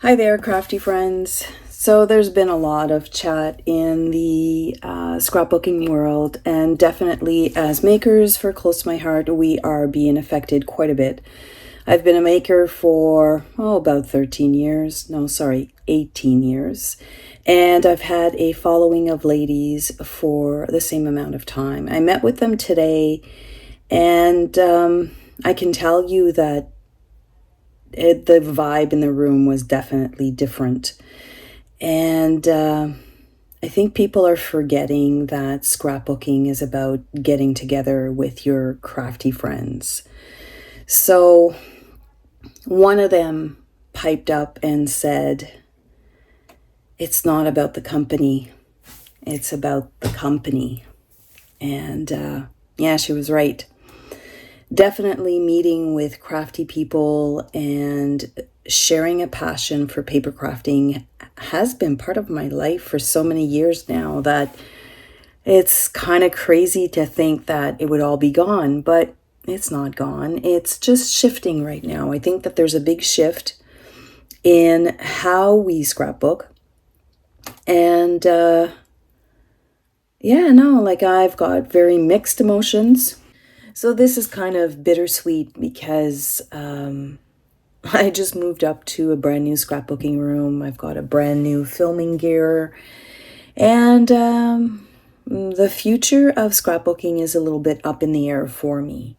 Hi there, crafty friends. So there's been a lot of chat in the scrapbooking world, and definitely as makers for close to my heart, we are being affected quite a bit. I've been a maker for, about 13 years. No, sorry, 18 years. And I've had a following of ladies for the same amount of time. I met with them today, and I can tell you that the vibe in the room was definitely different. And I think people are forgetting that scrapbooking is about getting together with your crafty friends. So one of them piped up and said, "It's not about the company, it's about the company." And yeah, she was right. Definitely meeting with crafty people and sharing a passion for paper crafting has been part of my life for so many years now that it's kind of crazy to think that it would all be gone, but it's not gone. It's just shifting right now. I think that there's a big shift in how we scrapbook. And I've got very mixed emotions. So this is kind of bittersweet because I just moved up to a brand new scrapbooking room. I've got a brand new filming gear. And the future of scrapbooking is a little bit up in the air for me.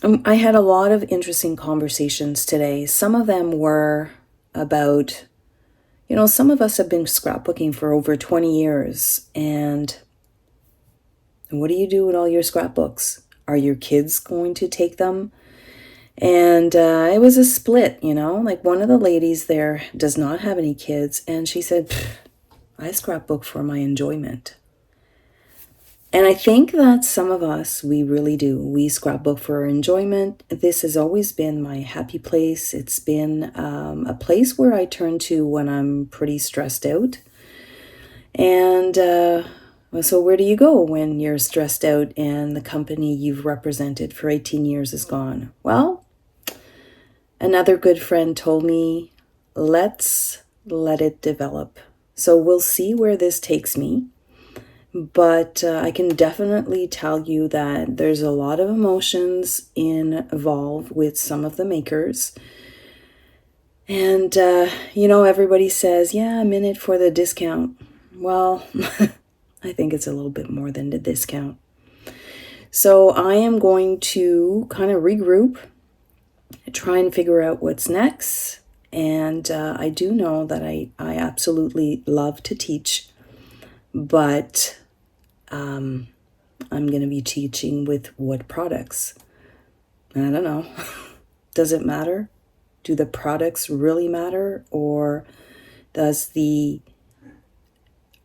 I had a lot of interesting conversations today. Some of them were about, some of us have been scrapbooking for over 20 years. And what do you do with all your scrapbooks? Are your kids going to take them? And it was a split, like one of the ladies there does not have any kids. And she said, "I scrapbook for my enjoyment." And I think that some of us, we really do. We scrapbook for our enjoyment. This has always been my happy place. It's been a place where I turn to when I'm pretty stressed out. And so where do you go when you're stressed out and the company you've represented for 18 years is gone? Well, another good friend told me, let's let it develop. So we'll see where this takes me. But I can definitely tell you that there's a lot of emotions involved with some of the makers. And, everybody says, yeah, I'm in it for the discount. Well, I think it's a little bit more than the discount. So I am going to kind of regroup, try and figure out what's next. And I do know that I absolutely love to teach, but I'm going to be teaching with what products? I don't know. Does it matter? Do the products really matter? Or does the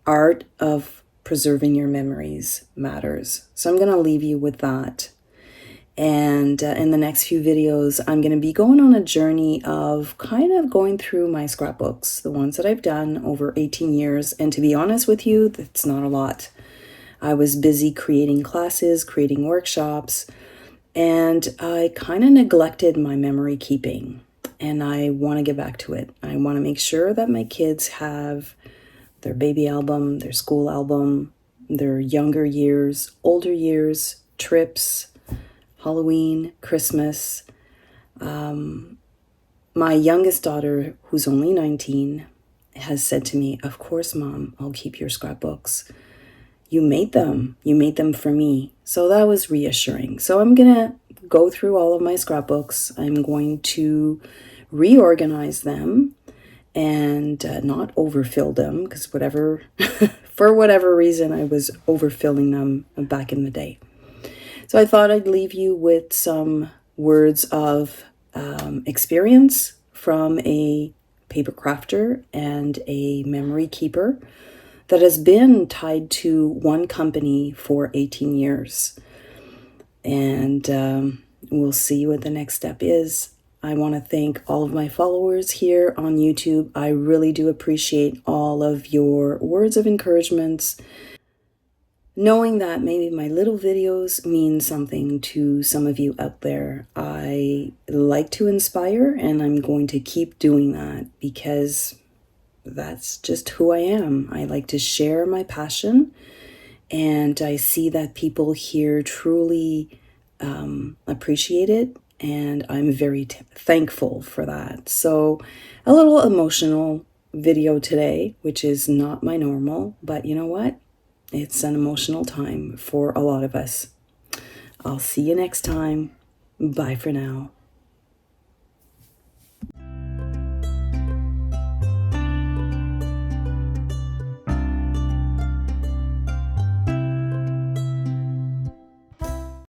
art of preserving your memories matters? So I'm going to leave you with that. And in the next few videos, I'm going to be going on a journey of kind of going through my scrapbooks, the ones that I've done over 18 years. And to be honest with you, that's not a lot. I was busy creating classes, creating workshops, and I kind of neglected my memory keeping. And I want to get back to it. I want to make sure that my kids have their baby album, their school album, their younger years, older years, trips, Halloween, Christmas. My youngest daughter, who's only 19, has said to me, "Of course, Mom, I'll keep your scrapbooks. You made them. You made them for me." So that was reassuring. So I'm going to go through all of my scrapbooks. I'm going to reorganize them and not overfill them because for whatever reason, I was overfilling them back in the day. So I thought I'd leave you with some words of experience from a paper crafter and a memory keeper that has been tied to one company for 18 years. And we'll see what the next step is. I want to thank all of my followers here on YouTube. I really do appreciate all of your words of encouragement. knowing that maybe my little videos mean something to some of you out there. I like to inspire, and I'm going to keep doing that because that's just who I am. I like to share my passion, and I see that people here truly appreciate it, and I'm very thankful for that. So, a little emotional video today, which is not my normal, but you know what? It's an emotional time for a lot of us. I'll see you next time. Bye for now.